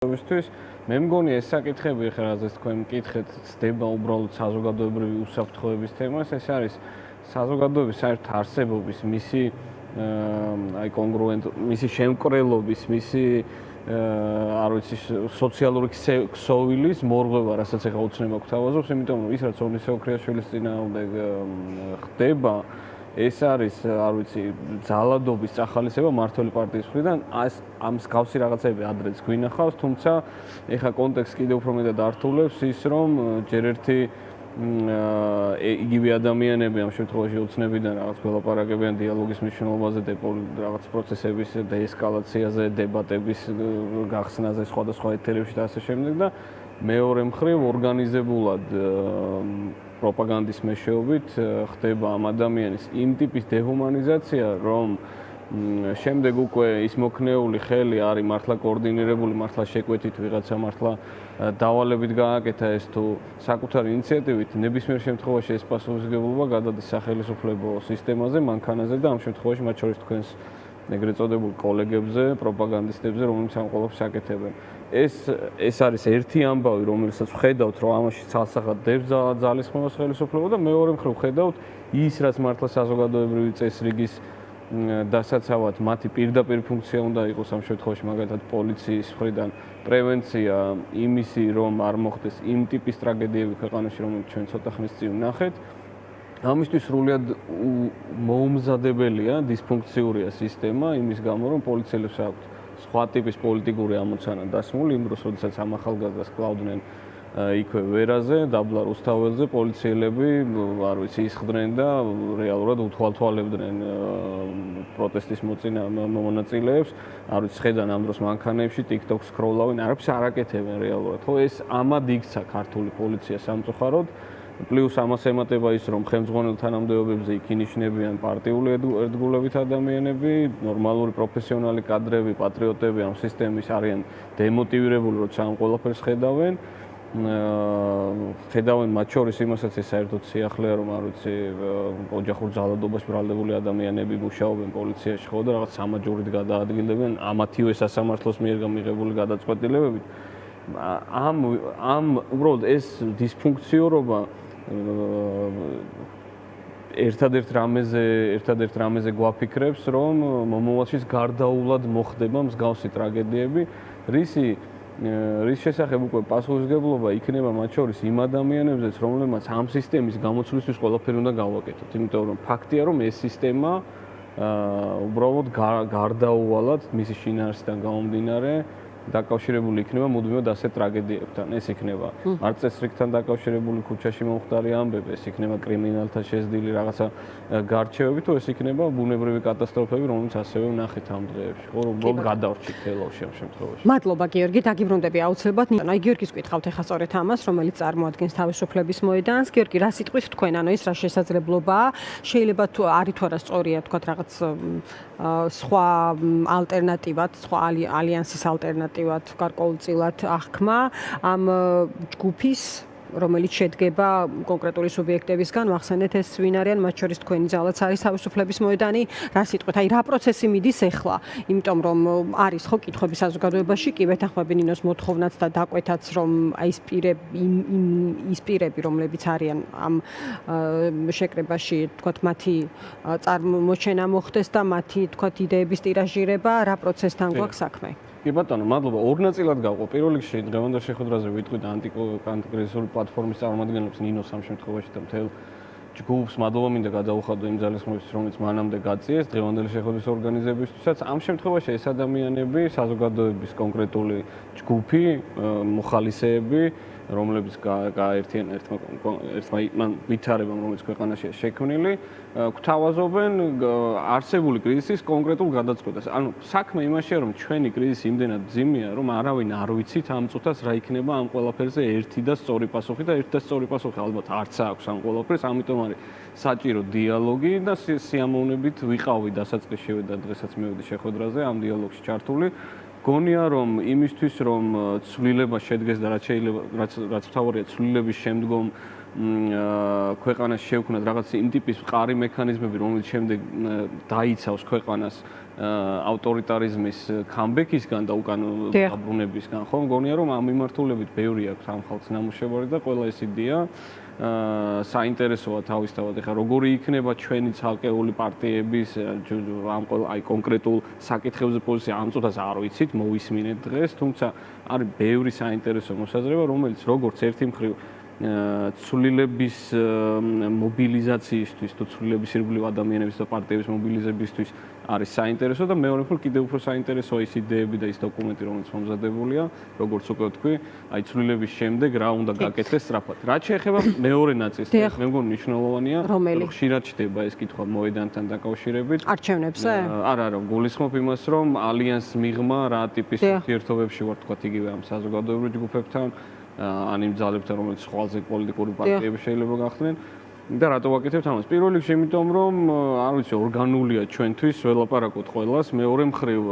მისთვის მე მგონი ეს საკითხები ხა რაზეც თქვენ მკითხეთ ცდება უბრალოდ საზოგადოებრივი უსაფრთხოების თემას ეს არის საზოგადოების საერთო არსებობის მისი მისი შემკრელობის მისი არ ვიცი სოციალური ქსოვილის მორღვევა რასაც ახლა უცნება გვთავაზობს იმიტომ რომ ის რაც ონისე ოქრიაშვილის წინააღმდეგ ხდება ეს არის, არ ვიცი, ძალადობის წახალისება მმართველი პარტიის მხრიდან, ამ მსგავსი რაღაცები ადრეც გვინახავს, თუმცა ეხა კონტექსტი კიდევ უფრო მეტად ართულებს ის, რომ ჯერ ერთი იგივე ადამიანები ამ შემთხვევაში ოცნებიდან რაღაც გველაპარაკებიან დიალოგის მნიშვნელობაზე, რაღაც პროცესების დეესკალაციაზე, დებატების გახსნაზე, სხვადასხვა ეთერებში და ასე შემდეგ და მეორე მხრივ ორგანიზებულად პროპაგანდის მეშვეობით ხდება ამ ადამიანის იმ ტიპის დეჰუმანიზაცია, რომ შემდეგ უკვე ის მოქნეული ხელი არის მართლა კოორდინირებული, მართლა შეკვეთით ვიღაცა მართლა დავალებით გააკეთა ეს თუ საკუთარი ინიციატივით ნებისმიერ შემთხვევაში ეს პასუხისმგებლობა გადადის სახელმწიფო სისტემაზე, მანქანაზე და ამ შემთხვევაში მათ შორის თქვენს ეგრეთ წოდებულ კოლეგებზე, პროპაგანდისტებზე, რომლებიც ამ ყველაფერს აკეთებენ. ეს არის ერთი ამბავი, რომელსაც ვხედავთ, რომ ამაში ცალსახად დებს ძალისხმევას ხელისუფლება და მეორე მხრივ ვხედავთ ის, რაც მართლა საზოგადოებრივი წესრიგის დასაცავად მათი პირდაპირ ფუნქცია უნდა იყოს ამ შემთხვევაში, მაგალითად პოლიციის მხრიდან პრევენცია იმისი, რომ არ მოხდეს იმ ტიპის ტრაგედიები ქვეყანაში, რომელიც ჩვენ ცოტა ხნის წინ ვნახეთ. ამისთვის სრულად მოუმზადებელია, დისფუნქციურია სისტემა იმის გამო, რომ პოლიციელებს აქვთ სხვა ტიპის პოლიტიკური ამოცანა დასმული, იმ დროს, როდესაც ამ ახალგაზრდას კლავდნენ იქვე ვერაზე, დაბლა რუსთაველზე, პოლიციელები, არ ვიცი, ისხდნენ და რეალურად უთვალთვალებდნენ პროტესტის მონაწილეებს, არ ვიცი, ხედან ამ დროს მანქანებში, TikTok-ს სკროლავენ, არაფერს არ აკეთებენ რეალურად. ხო, ეს ამად იქცა ქართული პოლიცია სამწუხაროდ. პლუს ამას ემატება ის, რომ ხელმძღვანელ თანამდებობებზე იქ ინიშნებიან პარტიული ერთგულებით ადამიანები, ნორმალური პროფესიონალი კადრები, პატრიოტები ამ სისტემის არიან დემოტივირებული, როცა ამ ყველაფერს ხედავენ. ხედავენ მათ შორის იმასაც ეს საერთოდ სიახლეა, რომ არ ვიცი, ოჯახურ ძალადობას ბრალდებული ადამიანები მუშაობენ პოლიციაში, ხო და რაღაც სამაჯურით გადაადგილდებიან ამათივე სასამართლოს მიერ გამიღებული გადაწყვეტილებებით. ამ უბრალოდ ეს დისფუნქციურობა ერთადერთ რამეზე გვაფიქრებს, რომ მომავალშიც გარდაულად მოხდება მსგავსი ტრაგედიები, რის შესახებ უკვე პასუხისმგებლობა იქნება მათ შორის იმ ადამიანებზეც, რომლებმაც ამ სისტემის გამოცვლისთვის ყველაფერი უნდა გავაკეთოთ. იმიტომ რომ ფაქტია, რომ ეს სისტემა უბრალოდ გარდაუვალად მისი შინაარსიდან გამომდინარე დაკავშირებული იქნება მუდმივად ასეთ ტრაგედიებთან. ეს იქნება არწესრიგთან დაკავშირებული ქუჩაში მომხდარი ამბები, ეს იქნება კრიმინალთა შეზდილი რაღაცა გარჩევები, თუ ეს იქნება ბუნებრივი კატასტროფები, რომელიც ასევე ვნახეთ ამ დღეებში. ხო, რომ გადავრჩით თელავში ამ შემთხვევაში. მადლობა გიორგი, დაგიბრუნდები აუცილებლად. აი გიორგის კითხავთ ახლა სწორედ ამას, რომელიც წარმოადგენს თავისუფლების მოედანს. გიორგი, რა სიტყვით თქვენ, ანუ ეს რა შესაძლებლობაა? შეიძლება თუ არის თუ არა სწორია, თქვათ რაღაც სხვა ალტერნატივად, სხვა ალიანსის ალტერნატივად გარკვეულწილად აღქმა ამ ჯგუფის, რომელიც შედგება კონკრეტული სუბიექტებისგან, ვახსენეთ ეს ვინ არიან, მათ შორის თქვენი ძალაც არის თავისუფლების მოედანი. რა სიტყვით, აი რა პროცესი მიდის ახლა? იმიტომ რომ არის ხო კითხვები საზოგადოებაში, კი ვეთანხმები ნინოს მოთხოვნაც და დაკვეთაც, რომ აი ის პირები, რომლებიც არიან ამ შეკრებაში, თქვათ, მათი წარმოჩენა მოხდეს და მათი, თქვათ, იდეების ტირაჟირება, რა პროცესთან გვაქვს საქმე? კი ბატონო, მადლობა. ორ ნაწილად გავყო. პირველ რიგში დღევანდელ შეხვედრაზე ვიტყვი და ანტიკრიზისული პლატფორმის წარმომადგენლებს ნინოს ამ შემთხვევაში და მთელ ჯგუფს მადლობა მინდა გადაუხადო იმ ძალისხმევისთვის, რომელიც მანამდე გაწიეს დღევანდელი შეხვედრის ორგანიზებისთვისაც. ამ შემთხვევაში ეს ადამიანები, საზოგადოების კონკრეტული ჯგუფი, მოხალისეები, რომლებიც გააერთიან ერთმა ვითარებამ, რომელიც ქვეყანაშია შექმნილი, გვთავაზობენ არსებული კრიზისის კონკრეტულ გადაწყვეტას. ანუ საქმე იმაშია, რომ ჩვენი კრიზისი იმდენად ძიმეა, რომ არავინ არ ვიცით ამ წუთას რა იქნება ამ ყველაფერზე ერთი და სწორი პასუხი და ერთი და სწორი პასუხი ალბათ არც აქვს ამ ყველაფერს, ამიტომ არის საჭირო დიალოგი და სიამოვნებით ვიყავი დასაწყისშივე და დღესაც მივედი შეხვედრაზე ამ დიალოგში ჩართული. გონია რომ იმისთვის რომ ცვლილება შედგეს და რაც მთავარია ცვლილების შემდგომ ქვეყანას შევქმნათ რაღაც იმ ტიპის მყარი მექანიზმები, რომელიც შემდეგ დაიცავს ქვეყანას ავტორიტარიზმის კამბექისგან და უკან დაბრუნებისგან, ხო? მგონია რომ ამ მიმართულებით ბევრი აქვს ამ ხალხს ნამუშევარი და ყველა ეს იდეა საინტერესოა თავისთავად. ეხლა როგორი იქნება ჩვენი ცალკეული პარტიების ამ აი კონკრეტულ საკითხებზე პოზიცია ამ წუთას არ ვიცით, მოვისმინეთ დღეს, თუმცა არის ბევრი საინტერესო მოსაზრება, რომელიც როგორც ერთი მხრივ ცვლილების მობილიზაციისთვის თუ ცვლილების ირგვლივ ადამიანების და პარტიების მობილიზებისთვის არის საინტერესო და მეორე მხრივ კიდევ უფრო საინტერესოა ის იდეები და ის დოკუმენტი, რომელიც მომზადებულია, როგორც უკვე ვთქვი, აი ცვლილების შემდეგ რა უნდა გაკეთდეს სწრაფად. რაც შეეხება მეორე ნაწილს, მე მგონი მნიშვნელოვანია, რომ ხშირად ჩდება ეს კითხვა მოედანთან დაკავშირებით. არჩევნებზე? არა, გულისხმობ იმას, რომ ალიანსს მიღმა რა ტიპის ურთიერთობებში ვარ, თქვა იგივე ამ საზოგადოებრივ ჯგუფებთან, ან იმ ძალებთან, რომელიც ხვალზე პოლიტიკური პარტიები შეიძლება გახდნენ. და რატო ვაკეთებთ ამას? პირველ რიგში იმიტომ, რომ არ ვიცი, ორგანულია ჩვენთვის ველაპარაკოთ ყველას, მეორე მხრივ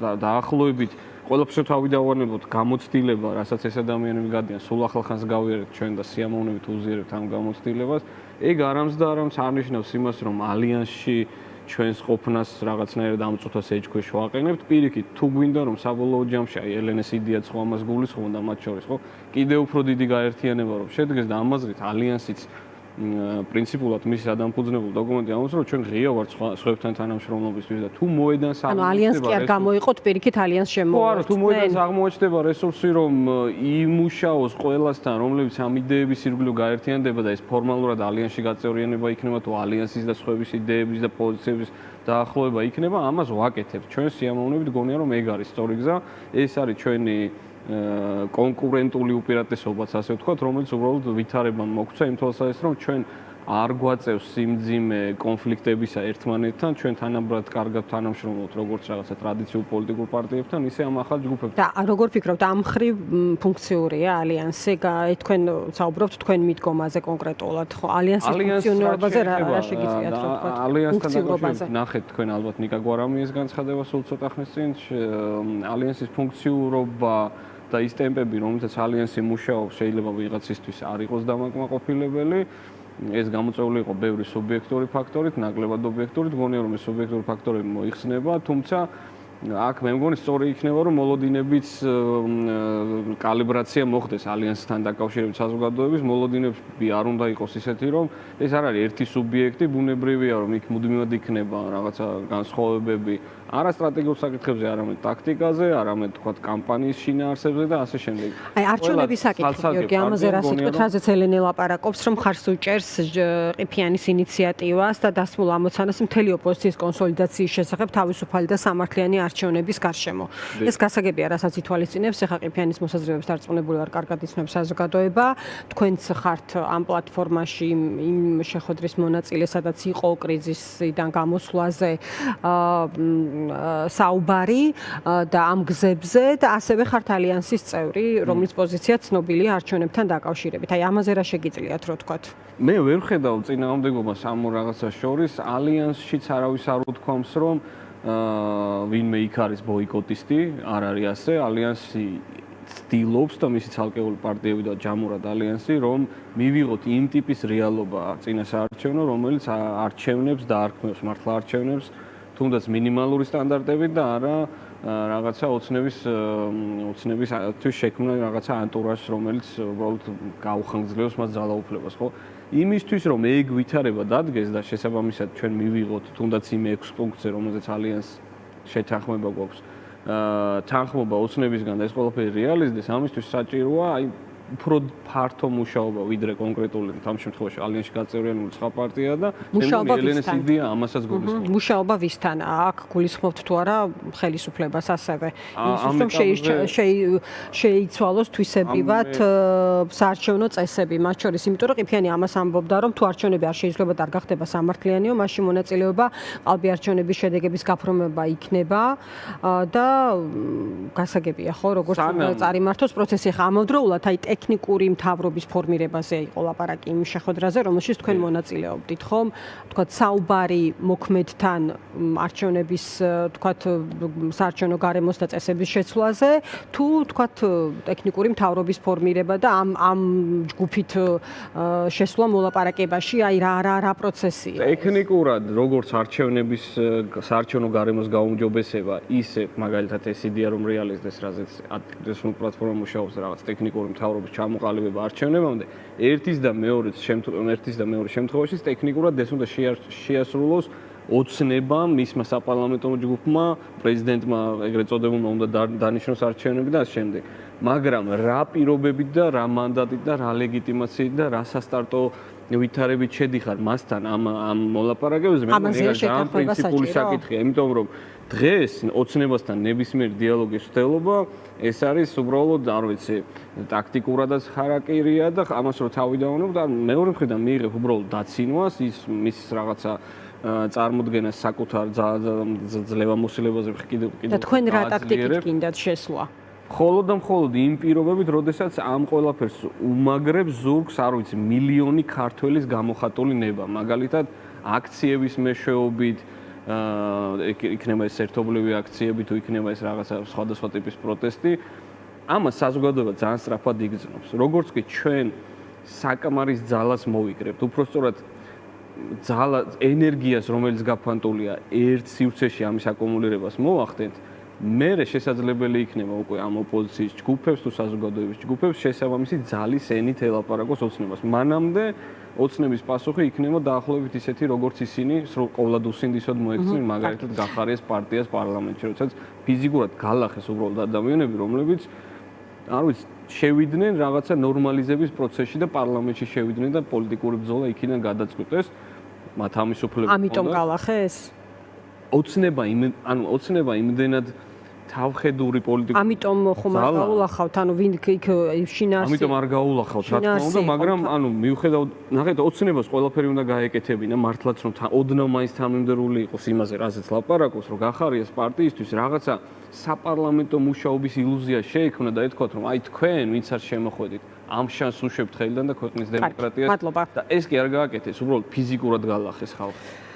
დაახლოებით ყველაფერს თავი დავანებოთ გამოცდილება, რასაც ეს ადამიანები გადიან, სულ ახალხანს გავიარეთ ჩვენ და სიამოვნებით უზიარებთ ამ გამოცდილებას. ეგ არამს და არამს არნიშნავს იმას, რომ ალიანსში ჩვენს ყოფნას რაღაცნაირად ამ წუთას ეჭქვეშ ვაყენებთ. პირიქით, თუ გვინდა რომ საბოლოო ჯამში აი ელენეს იდეაც ხო ამას გულისხმობდა მათ შორის, ხო? კიდევ უფრო დიდი გაერთიანება რომ შედგეს და ამ აზრით ალიანსიც პრინციპულად მის ადამფუძნებელ დოკუმენტი ამბობს, რომ ჩვენ ღია ვართ სხვებთან თანამშრომლობისთვის და თუ მოედანს ანუ ალიანსი კი არ გამოიყოთ, პირიქით ალიანს შემოვართ. ხო, არა, თუ მოედანს აღმოაჩნდება რესურსი, რომ იმუშაოს ყველასთან, რომლებიც ამ იდეების ირგვლივ გაერთიანდება და ეს ფორმალურად ალიანსში გაწევრიანება იქნება, თუ ალიანსის და სხვების იდეების და პოზიციების დაახლოება იქნება, ამას ვაკეთებთ. ჩვენ სიამოვნებით გონია, რომ ეგ არის სწორი გზა, ეს არის ჩვენი კონკურენტული უპირატესობაც, ასე ვთქვათ, რომელიც უბრალოდ ვითარებამ მოგვცა იმ თვალსაზრისით, რომ ჩვენ არ გვაწევს სიმძიმე კონფლიქტებისა ერთმანეთთან, ჩვენ თანაბრად კარგად თანამშრომლობთ როგორც რაღაცა ტრადიციულ პოლიტიკურ პარტიებთან, ისე ამ ახალ ჯგუფებთან. და როგორ ფიქრობთ, ამ მხრივ ფუნქციურია ალიანსი? თქვენ საუბრობთ თქვენ მიდგომაზე კონკრეტულად, ხო? ალიანსის ფუნქციონირებაზე რა შეგიძლიათ რომ თქვათ? ალიანსთან დაკავშირებით ნახეთ თქვენ ალბათ ნიკა გვარამიეს განცხადება სულ ცოტა ხნის წინ, ალიანსის ფუნქციურობა და ის ტემპები, რომელთაც ალიანსი მუშაობს, შეიძლება ვიღაცისთვის არ იყოს დამაკმაყოფილებელი. ეს გამოწვეული იყო ბევრი სუბიექტური ფაქტორით, ნაკლებად ობიექტურით, მგონია რომ ეს სუბიექტური ფაქტორები მოიხსნება, თუმცა აქ მე მგონი სწორი იქნება რომ მოლოდინების კალიბრაცია მოხდეს ალიანსთან დაკავშირებით საზოგადოების მოლოდინები არ უნდა იყოს ისეთი რომ ეს არ არის ერთი სუბიექტი ბუნებრივია რომ იქ მუდმივად იქნება რაღაცა განსხვავებები არა სტრატეგიულ საკითხებზე არამედ ტაქტიკაზე არამედ თქვა კამპანიის შინაარსებზე და ასე შემდეგ. აი არჩევნების საკითხი გიორგი ამაზე რა სიტყვით რაზეც ელენე ლაპარაკობს რომ ხარს უჭერს ყიფიანის ინიციატივას და დასმულ ამოცანას მთელი ოპოზიციის კონსოლიდაციის შესახებ თავისუფალი და სამართლიანი არჩევნების გარშემო. ეს გასაგებია, რასაც ითვალისწინებს, ეხა ყიფიანის მოსაზრებებს დარწმუნებული ვარ, კარგად იცნობს საზოგადოება. თქვენც ხართ ამ პლატფორმაში იმ შეხვედრის მონაწილე, სადაც იყო კრიზისიდან გამოსვლაზე საუბარი და ამ გზებზე და ასევე ხართ ალიანსის წევრი, რომლის პოზიცია ცნობილია არჩევნებთან დაკავშირებით. აი ამაზე რა შეგიძლიათ რო თქვათ? მე ვერ ხედავ წინააღმდეგობას ამ რაღაცას შორის, ალიანსშიც არავის არ უთქვამს, რომ ვინმე იქ არის ბოიკოტისტი, არ არის ასე, ალიანსი ცდილობს და მისი ცალკეული პარტიები და ჯამურად ალიანსი, რომ მივიღოთ იმ ტიპის რეალობა წინასაარჩევნო, რომელიც არჩევნებს და არქმევს მართლა არჩევნებს, თუნდაც მინიმალური სტანდარტებით და არა რაღაცა ოცნებისთვის შექმნა რაღაცა ანტურაჟს, რომელიც უბრალოდ გაუხანგრძლივებს მას ძალაუფლებას, ხო? იმისთვის რომ ეგ ვითარება დადგეს და შესაბამისად ჩვენ მივიღოთ თუნდაც იმ 6 პუნქტზე, რომელზეც ალიანს შეთანხმება გვაქვს, თანხმობა ოცნებისგან და ეს ყველაფერი რეალიზდეს, ამისთვის საჭიროა აი უფრო ფართო მუშაობა ვიდრე კონკრეტული ამ შემთხვევაში ალიანსში გაწევრიანებული სხვა პარტია და ელენეს იდეა ამასაც გულისხმობს. მუშაობა ვისთან? აქ გულისხმობთ თუ არა ხელისუფლებას ასევე? იმისთვის რომ შეიცვალოს თვისებრივად საარჩევნო წესები, მათ შორის, იმიტომ რომ ყიფიანი ამას ამბობდა, რომ თუ არჩევნები არ შეიძლება და არ გახდება სამართლიანიო, მაშინ მონაწილეობა ყალბი არჩევნების შედეგების გაფორმება იქნება და გასაგებია ხო, როგორც წარიმართოს პროცესი ხა ამავდროულად აი ტექნიკური მთავრობის ფორმირებაზე იყო ლაპარაკი იმ შეხვედრაზე, რომელშიც თქვენ მონაწილეობდით, ხომ? თქვათ საუბარი მოქმედთან არჩევნების, თქვათ საარჩევნო გარემოს და წესების შეცვლაზე, თუ თქვათ ტექნიკური მთავრობის ფორმირება და ამ ჯგუფით შესვლა მოლაპარაკებაში, აი რა პროცესია? ტექნიკურად როგორც არჩევნების საარჩევნო გარემოს გაუმჯობესება, ისე მაგალითად ეს იდეა რომ რეალიზდეს, რაზეც აქტივისტური პლატფორმა მუშაობს რაღაც ტექნიკური მთავრობის ჩამოყალიბება არჩევნებამდე, ერთის და მეორე შემთხვევაში ტექნიკურად ეს უნდა შეასრულოს ოცნებამ, მისმა საპარლამენტო ჯგუფმა, პრეზიდენტმა ეგრეთ წოდებულმა უნდა დანიშნოს არჩევნები და ამ შემდეგ. მაგრამ რა პირობებით და რა მანდატით და რა ლეგიტიმაციით და რა სასტარტო ვითარებით შედიხარ მასთან ამ მოლაპარაკებებზე, მე მგონი ეს ძალიან პრინციპული საკითხია, იმიტომ რომ დღეს ოცნებასთან ნებისმიერ დიალოგის ცდელობა ეს არის უბრალოდ, არ ვიცი, ტაქტიკურადაც ხარაკირია და ამას რო თავი დავუნებ და მეორე მხრიდან მიიღებ უბრალოდ დაცინვას, მის რაღაცა წარმოდგენას საკუთარ ძლევამოსილებაზე კიდევ და თქვენ რა ტაქტიკით გინდათ შესვლა? მხოლოდ და მხოლოდ იმ პირობებით, როდესაც ამ ყველაფერს უმაგრებს ზურგს, არ ვიცი, მილიონი ქართველის გამოხატული ნება, მაგალითად აქციების მეშვეობით, იქნება ეს ერთობლივი აქციები, თუ იქნება ეს რაღაცა სხვადასხვა ტიპის პროტესტი, ამას საზოგადოება ძალიან სწრაფად იგრძნობს. როგორც კი ჩვენ საკამარის ძალას მოვიკრებთ, უпростоრად ენერგიას, რომელიც გაფანტულია ერთ სივრცეში ამის აკუმულირებას მოვახდენთ, მერე შესაძლებელი იქნება უკვე ამ ოპოზიციის ჯგუფებს თუ საზოგადოების ჯგუფებს შესაბამისი ძალის ენით ელაპარაკოს ოცნებას. მანამდე ოცნების პასუხი იქნება დაახლოებით ისეთი, როგორც ისინი ყოვლად უსინდისოდ მოექცნენ მაგალითად გახარიას პარტიას პარლამენტში, როდესაც ფიზიკურად გალახეს უბრალოდ ადამიანები, რომლებიც არ ვიცი, შევიდნენ რაღაცა ნორმალიზების პროცესში და პარლამენტში შევიდნენ და პოლიტიკური ბრძოლა იქიდან გადაწყვიტეს. მათ ამის უფლება ჰქონდათ. ამიტომ გალახეს? ოცნება იმდენად თავხედური პოლიტიკური. ამიტომ ხომ არ გაულახავთ, ვინ იქ შინაარსი. ამიტომ არ გაულახავთ, რა თქმა უნდა, მაგრამ მიუხედავად, ნახეთ, ოცნებას ყველაფერი უნდა გაეკეთებინა, მართლაც რომ ოდნავ მაინც თანმიმდევრული იყოს იმაზე, რაზეც ლაპარაკობს, რომ გახარიას პარტიისთვის რაღაცა საპარლამენტო მუშაობის ილუზია შეექმნა და ეთქვათ, რომ აი თქვენ, ვინც არ შემოხვედით, ამ შანსს უშვებთ ხელიდან და ქვეყნის დემოკრატიას და ეს კი არ გააკეთეს, უბრალოდ ფიზიკურად გალახეს ხალხი.